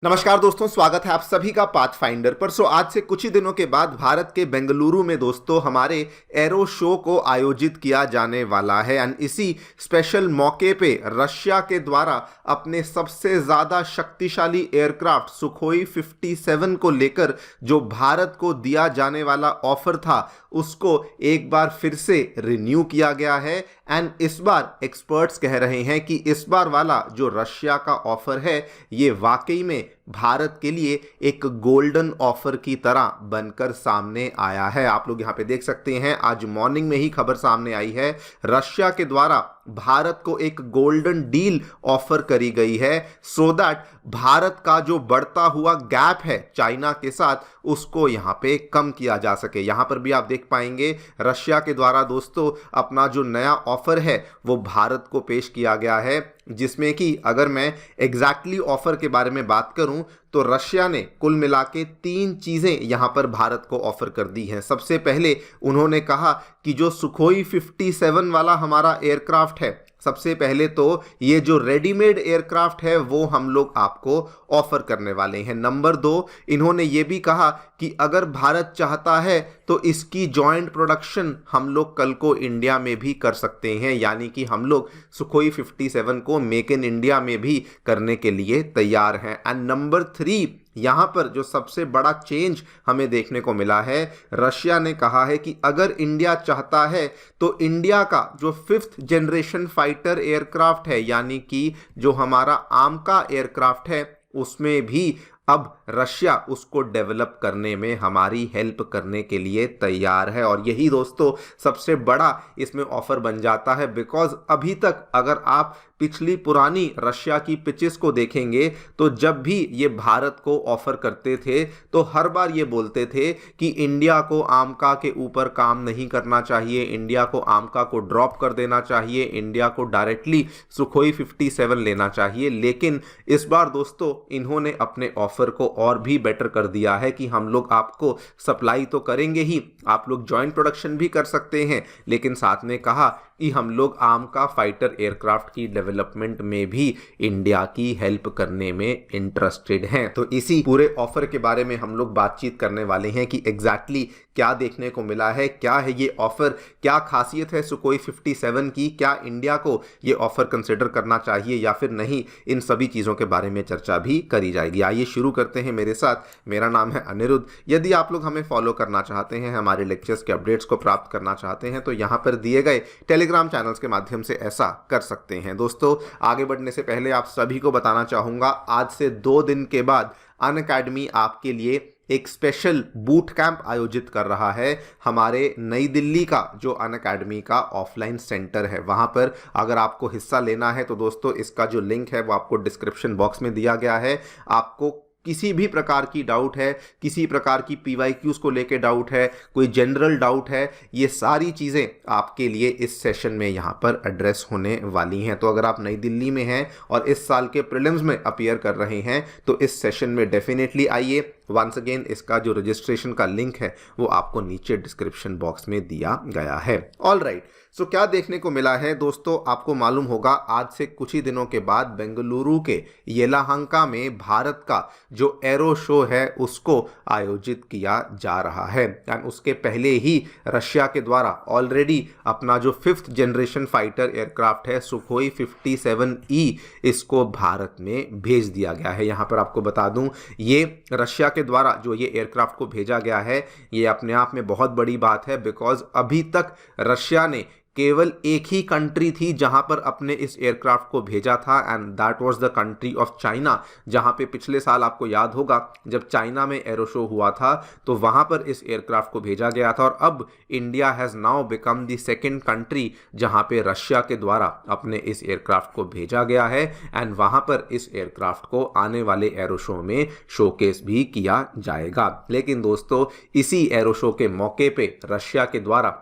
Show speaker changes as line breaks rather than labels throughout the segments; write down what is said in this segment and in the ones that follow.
नमस्कार दोस्तों, स्वागत है आप सभी का पाथफाइंडर पर। आज से कुछ ही दिनों के बाद भारत के बेंगलुरु में दोस्तों हमारे एरो शो को आयोजित किया जाने वाला है। एंड इसी स्पेशल मौके पे रशिया के द्वारा अपने सबसे ज़्यादा शक्तिशाली एयरक्राफ्ट सुखोई 57 को लेकर जो भारत को दिया जाने वाला ऑफर था उसको एक बार फिर से रिन्यू किया गया है। एंड इस बार एक्सपर्ट्स कह रहे हैं कि इस बार वाला जो रशिया का ऑफर है ये वाकई में भारत के लिए एक गोल्डन ऑफर की तरह बनकर सामने आया है। आप लोग यहाँ पे देख सकते हैं, आज मॉर्निंग में ही खबर सामने आई है, रशिया के द्वारा भारत को एक गोल्डन डील ऑफर करी गई है सो दैट भारत का जो बढ़ता हुआ गैप है चाइना के साथ उसको यहाँ पे कम किया जा सके। यहाँ पर भी आप देख पाएंगे रशिया के द्वारा दोस्तों अपना जो नया ऑफर है वो भारत को पेश किया गया है, जिसमें कि अगर मैं एग्जैक्टली ऑफर के बारे में बात करूं तो रशिया ने कुल मिला के 3 चीज़ें यहां पर भारत को ऑफर कर दी हैं। सबसे पहले उन्होंने कहा कि जो सुखोई 57 वाला हमारा एयरक्राफ्ट है, सबसे पहले तो ये जो रेडीमेड एयरक्राफ्ट है वो हम लोग आपको ऑफर करने वाले हैं। नंबर 2, इन्होंने ये भी कहा कि अगर भारत चाहता है तो इसकी जॉइंट प्रोडक्शन हम लोग कल को इंडिया में भी कर सकते हैं, यानी कि हम लोग सुखोई 57 को मेक इन इंडिया में भी करने के लिए तैयार हैं। एंड नंबर 3, यहाँ पर जो सबसे बड़ा चेंज हमें देखने को मिला है, रशिया ने कहा है कि अगर इंडिया चाहता है तो इंडिया का जो 5th जनरेशन फाइटर एयरक्राफ्ट है, यानी कि जो हमारा आर्म का एयरक्राफ्ट है, उसमें भी अब रशिया उसको डेवलप करने में हमारी हेल्प करने के लिए तैयार है। और यही दोस्तों सबसे बड़ा इसमें ऑफर बन जाता है, बिकॉज अभी तक अगर आप पिछली पुरानी रशिया की पिचेस को देखेंगे तो जब भी ये भारत को ऑफर करते थे तो हर बार ये बोलते थे कि इंडिया को आमका के ऊपर काम नहीं करना चाहिए, इंडिया को आमका को ड्रॉप कर देना चाहिए, इंडिया को डायरेक्टली सुखोई 57 लेना चाहिए। लेकिन इस बार दोस्तों इन्होंने अपने ऑफर को और भी बेटर कर दिया है कि हम लोग आपको सप्लाई तो करेंगे ही, आप लोग जॉइंट प्रोडक्शन भी कर सकते हैं, लेकिन साथ में कहा कि हम लोग आर्म का फाइटर एयरक्राफ्ट की डेवलपमेंट में भी इंडिया की हेल्प करने में इंटरेस्टेड हैं। तो इसी पूरे ऑफर के बारे में हम लोग बातचीत करने वाले हैं कि एग्जैक्टली क्या देखने को मिला है, क्या है ये ऑफर, क्या खासियत है सुखोई 57 की, क्या इंडिया को ये ऑफर कंसिडर करना चाहिए या फिर नहीं, इन सभी चीज़ों के बारे में चर्चा भी करी जाएगी। आइए शुरू करते हैं मेरे साथ। मेरा नाम है अनिरुद्ध। यदि आप लोग हमें फॉलो करना चाहते हैं, हमारे लेक्चर्स के अपडेट्स को प्राप्त करना चाहते हैं तो यहाँ पर दिए गए टेलीग्राम चैनल्स के माध्यम से ऐसा कर सकते हैं। दोस्तों आगे बढ़ने से पहले आप सभी को बताना चाहूँगा, आज से 2 दिन के बाद अनअकैडमी आपके लिए एक स्पेशल बूट कैंप आयोजित कर रहा है। हमारे नई दिल्ली का जो अनअकैडमी का ऑफलाइन सेंटर है वहाँ पर अगर आपको हिस्सा लेना है तो दोस्तों इसका जो लिंक है वो आपको डिस्क्रिप्शन बॉक्स में दिया गया है। आपको किसी भी प्रकार की डाउट है, किसी प्रकार की PYQs को लेके डाउट है, कोई जनरल डाउट है, ये सारी चीज़ें आपके लिए इस सेशन में यहाँ पर एड्रेस होने वाली हैं। तो अगर आप नई दिल्ली में हैं और इस साल के प्रीलिम्स में अपीयर कर रहे हैं तो इस सेशन में डेफिनेटली आइए। वंस अगेन इसका जो रजिस्ट्रेशन का लिंक है वो आपको नीचे डिस्क्रिप्शन बॉक्स में दिया गया है। ऑल राइट, सो क्या देखने को मिला है दोस्तों, आपको मालूम होगा आज से कुछ ही दिनों के बाद बेंगलुरु के येलाहंका में भारत का जो एरो शो है उसको आयोजित किया जा रहा है। एंड उसके पहले ही रशिया के द्वारा ऑलरेडी अपना जो 5th जनरेशन फाइटर एयरक्राफ्ट है सुखोई 57E इसको भारत में भेज दिया गया है। यहाँ पर आपको बता दूं, ये रशिया के द्वारा जो ये एयरक्राफ्ट को भेजा गया है ये अपने आप में बहुत बड़ी बात है, बिकॉज अभी तक रशिया ने केवल एक ही कंट्री थी जहां पर अपने इस एयरक्राफ्ट को भेजा था, and that was the country of China. जहां पे पिछले साल आपको याद होगा जब चाइना में एरो शो हुआ था तो वहां पर इस एयरक्राफ्ट को भेजा गया था। और अब India has now become the second country जहां पे रशिया के द्वारा अपने इस एयरक्राफ्ट को भेजा गया है, एंड वहां पर इस एयरक्राफ्ट को आने वाले एरो शो में शोकेस भी किया जाएगा। लेकिन दोस्तों इसी एरो शो के मौके पे रशिया के द्वारा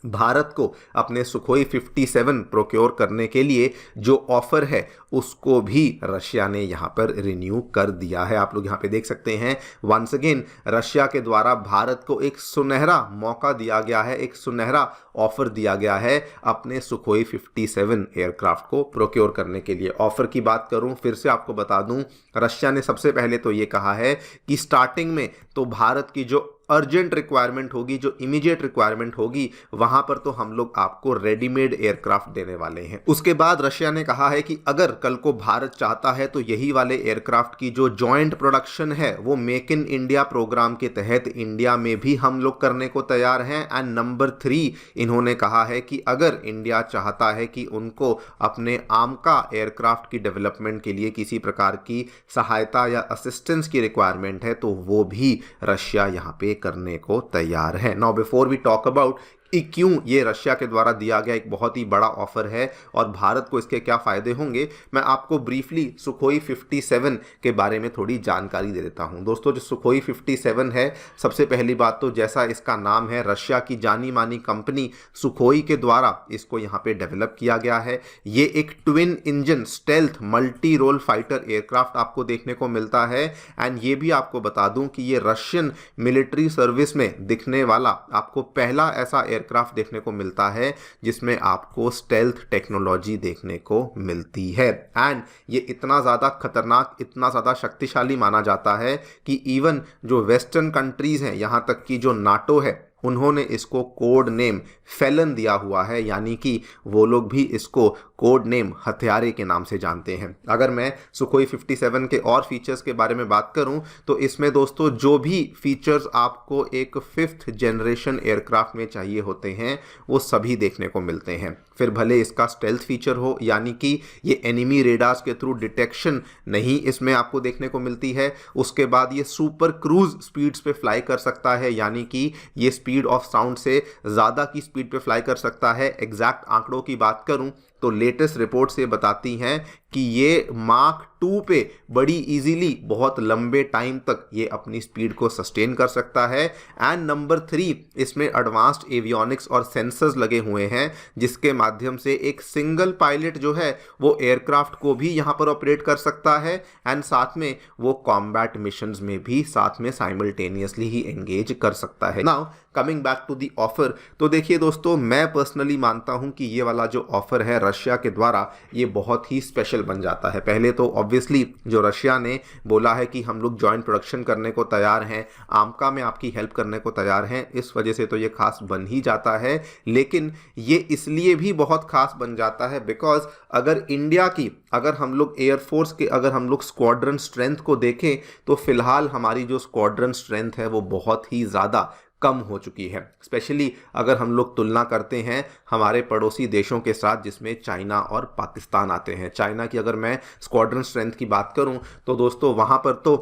भारत को अपने सुखोई 57 प्रोक्योर करने के लिए जो ऑफर है उसको भी रशिया ने यहाँ पर रिन्यू कर दिया है। आप लोग यहाँ पे देख सकते हैं वंस अगेन रशिया के द्वारा भारत को एक सुनहरा मौका दिया गया है, एक सुनहरा ऑफर दिया गया है अपने सुखोई 57 एयरक्राफ्ट को प्रोक्योर करने के लिए। ऑफर की बात करूं, फिर से आपको बता दूं, रशिया ने सबसे पहले तो ये कहा है कि स्टार्टिंग में तो भारत की जो अर्जेंट रिक्वायरमेंट होगी, जो इमीडिएट रिक्वायरमेंट होगी, वहां पर तो हम लोग आपको रेडीमेड एयरक्राफ्ट देने वाले हैं। उसके बाद रशिया ने कहा है कि अगर कल को भारत चाहता है तो यही वाले एयरक्राफ्ट की जो जॉइंट प्रोडक्शन है वो मेक इन इंडिया प्रोग्राम के तहत इंडिया में भी हम लोग करने को तैयार हैं। एंड नंबर 3 इन्होंने कहा है कि अगर इंडिया चाहता है कि उनको अपने आमका एयरक्राफ्ट की डेवलपमेंट के लिए किसी प्रकार की सहायता या असिस्टेंस की रिक्वायरमेंट है तो वो भी रशिया यहाँ पे करने को तैयार है। Now before we talk about क्यों ये रशिया के द्वारा दिया गया एक बहुत ही बड़ा ऑफर है और भारत को इसके क्या फायदे होंगे, मैं आपको ब्रीफली सुखोई 57 के बारे में थोड़ी जानकारी दे देता हूं। दोस्तों, जो सुखोई 57 है, सबसे पहली बात तो जैसा इसका नाम है, रशिया की जानी मानी कंपनी सुखोई के द्वारा इसको यहाँ पे डेवलप किया गया है। ये एक twin engine stealth multi role fighter aircraft आपको देखने को मिलता है। एंड ये भी आपको बता दूं कि ये रशियन मिलिट्री सर्विस में दिखने वाला आपको पहला ऐसा एयरक्राफ्ट देखने को मिलता है जिसमें आपको स्टेल्थ टेक्नोलॉजी देखने को मिलती है। एंड ये इतना ज़्यादा खतरनाक, इतना ज़्यादा शक्तिशाली माना जाता है कि इवन जो वेस्टर्न कंट्रीज़ हैं, यहाँ तक कि जो नाटो है, उन्होंने इसको कोड नेम फेलन दिया हुआ है, यानी कि वो लोग भी इसको कोड नेम हथियारे के नाम से जानते हैं। अगर मैं सुखोई 57 के और फीचर्स के बारे में बात करूं तो इसमें दोस्तों जो भी फीचर्स आपको एक 5th जनरेशन एयरक्राफ्ट में चाहिए होते हैं वो सभी देखने को मिलते हैं। फिर भले इसका स्टेल्थ फीचर हो, यानी कि ये एनिमी रेडार्स के थ्रू डिटेक्शन नहीं इसमें आपको देखने को मिलती है। उसके बाद ये सुपर क्रूज स्पीड्स पे फ्लाई कर सकता है, यानी कि ये स्पीड ऑफ साउंड से ज़्यादा की स्पीड पे फ्लाई कर सकता है। एग्जैक्ट आंकड़ों की बात करूं तो लेटेस्ट रिपोर्ट्स ये बताती हैं कि ये मार्क 2 पे बड़ी इजीली बहुत लंबे टाइम तक ये अपनी स्पीड को सस्टेन कर सकता है। एंड नंबर 3, इसमें एडवांस्ड एवियोनिक्स और सेंसर्स लगे हुए हैं जिसके माध्यम से एक सिंगल पायलट जो है वो एयरक्राफ्ट को भी यहाँ पर ऑपरेट कर सकता है एंड साथ में वो कॉम्बैट मिशंस में भी साथ में साइमल्टेनियसली ही एंगेज कर सकता है। Now coming back to the offer, तो देखिए दोस्तों, मैं पर्सनली मानता हूं कि ये वाला जो ऑफर है रशिया के द्वारा ये बहुत ही स्पेशल बन जाता है। पहले तो ऑब्वियसली जो रशिया ने बोला है कि हम लोग जॉइंट प्रोडक्शन करने को तैयार हैं, आमका में आपकी हेल्प करने को तैयार हैं, इस वजह से तो ये खास बन ही जाता है। लेकिन ये इसलिए भी बहुत खास बन जाता है बिकॉज अगर इंडिया की, अगर हम लोग एयरफोर्स के, अगर हम लोग स्क्वाड्रन स्ट्रेंथ को देखें तो फिलहाल हमारी जो स्क्वाड्रन स्ट्रेंथ है वो बहुत ही ज़्यादा कम हो चुकी है। स्पेशली अगर हम लोग तुलना करते हैं हमारे पड़ोसी देशों के साथ जिसमें चाइना और पाकिस्तान आते हैं। चाइना की अगर मैं स्क्वाड्रन स्ट्रेंथ की बात करूं तो दोस्तों वहां पर तो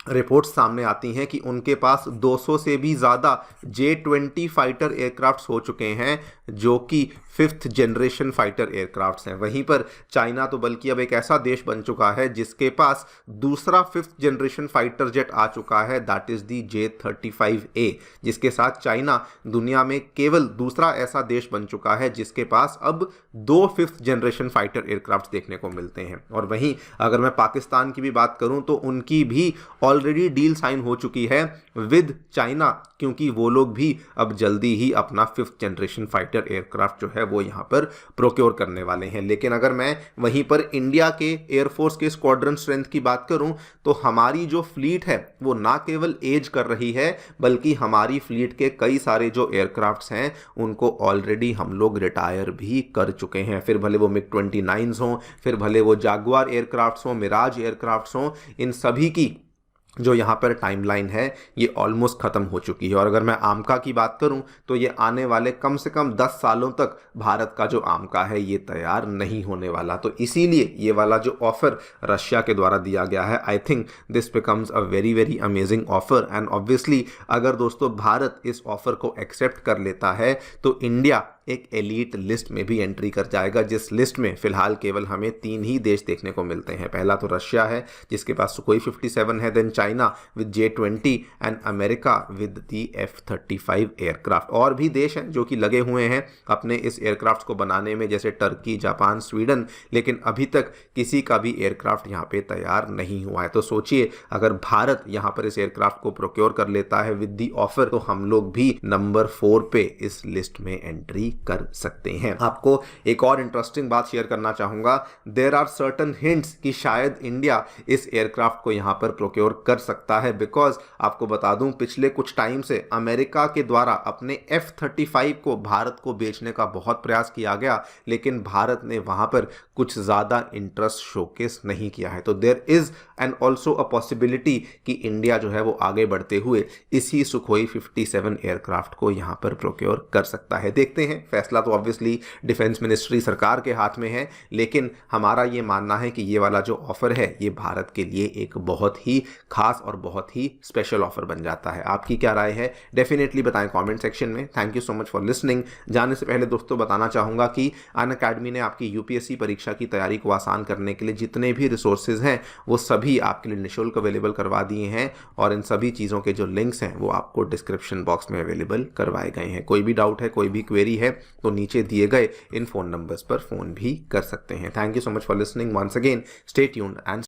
रिपोर्ट्स सामने आती हैं कि उनके पास 200 से भी ज़्यादा J-20 फाइटर एयरक्राफ्ट्स हो चुके हैं जो कि 5th जनरेशन फाइटर एयरक्राफ्ट्स हैं। वहीं पर चाइना तो बल्कि अब एक ऐसा देश बन चुका है जिसके पास दूसरा 5th जनरेशन फाइटर जेट आ चुका है, दैट इज़ दी J-35A, जिसके साथ चाइना दुनिया में केवल दूसरा ऐसा देश बन चुका है जिसके पास अब 2 5th जनरेशन फाइटर एयरक्राफ्ट्स देखने को मिलते हैं। और वहीं अगर मैं पाकिस्तान की भी बात करूं तो उनकी भी ऑलरेडी डील साइन हो चुकी है विद चाइना, क्योंकि वो लोग भी अब जल्दी ही अपना 5th जनरेशन फाइटर एयरक्राफ्ट जो है वो यहाँ पर प्रोक्योर करने वाले हैं। लेकिन अगर मैं वहीं पर इंडिया के एयरफोर्स के स्क्वाड्रन स्ट्रेंथ की बात करूं तो हमारी जो फ्लीट है वो ना केवल एज कर रही है बल्कि हमारी फ्लीट के कई सारे जो एयरक्राफ्ट्स हैं उनको ऑलरेडी हम लोग रिटायर भी कर चुके हैं। फिर भले वो MiG-29 हों, फिर भले वो जागुआर एयरक्राफ्ट्स हों, मिराज एयरक्राफ्ट्स हों, इन सभी की जो यहाँ पर टाइमलाइन है ये ऑलमोस्ट ख़त्म हो चुकी है। और अगर मैं आमका की बात करूँ तो ये आने वाले कम से कम 10 सालों तक भारत का जो आमका है ये तैयार नहीं होने वाला। तो इसीलिए ये वाला जो ऑफ़र रशिया के द्वारा दिया गया है, I think this becomes a very very amazing offer. And obviously अगर दोस्तों भारत इस ऑफ़र को एक्सेप्ट कर लेता है तो इंडिया एक एलीट लिस्ट में भी एंट्री कर जाएगा, जिस लिस्ट में फिलहाल केवल हमें 3 ही देश देखने को मिलते हैं। पहला तो रशिया है जिसके पास सुकोई 57 है, then China with J-20 and America with the F-35 aircraft. और भी देश हैं जो कि लगे हुए हैं अपने इस एयरक्राफ्ट को बनाने में, जैसे टर्की, जापान, स्वीडन, लेकिन अभी तक किसी का भी एयरक्राफ्ट यहाँ पे तैयार नहीं हुआ है। तो सोचिए अगर भारत यहाँ पर इस एयरक्राफ्ट को प्रोक्योर कर लेता है विद दी ऑफर, तो हम लोग भी नंबर 4 पे इस लिस्ट में एंट्री कर सकते हैं। आपको एक और इंटरेस्टिंग बात शेयर करना चाहूंगा, देयर आर सर्टन हिंट्स कि शायद इंडिया इस एयरक्राफ्ट को यहाँ पर प्रोक्योर कर सकता है, बिकॉज आपको बता दूं पिछले कुछ टाइम से अमेरिका के द्वारा अपने F-35 को भारत को बेचने का बहुत प्रयास किया गया, लेकिन भारत ने वहां पर कुछ ज्यादा इंटरेस्ट शोकेस नहीं किया है। तो there is and also a possibility कि इंडिया जो है वो आगे बढ़ते हुए इसी सुखोई 57 एयरक्राफ्ट को यहां पर प्रोक्योर कर सकता है। देखते हैं, फैसला तो ऑब्वियसली डिफेंस मिनिस्ट्री सरकार के हाथ में है, लेकिन हमारा ये मानना है कि ये वाला जो ऑफर है ये भारत के लिए एक बहुत ही खास और बहुत ही स्पेशल ऑफर बन जाता है। आपकी क्या राय है डेफिनेटली बताएं कमेंट सेक्शन में। Thank you so much for listening. जाने से पहले दोस्तों बताना चाहूंगा कि अनअकैडमी ने आपकी यूपीएससी परीक्षा की तैयारी को आसान करने के लिए जितने भी रिसोर्सेज हैं वो सभी आपके लिए निःशुल्क अवेलेबल करवा दिए हैं, और इन सभी चीज़ों के जो लिंक्स हैं वो आपको डिस्क्रिप्शन बॉक्स में अवेलेबल करवाए गए हैं। कोई भी डाउट है, कोई भी क्वेरी है तो नीचे दिए गए इन फोन नंबर्स पर फोन भी कर सकते हैं। Thank you so much for listening once again. Stay tuned and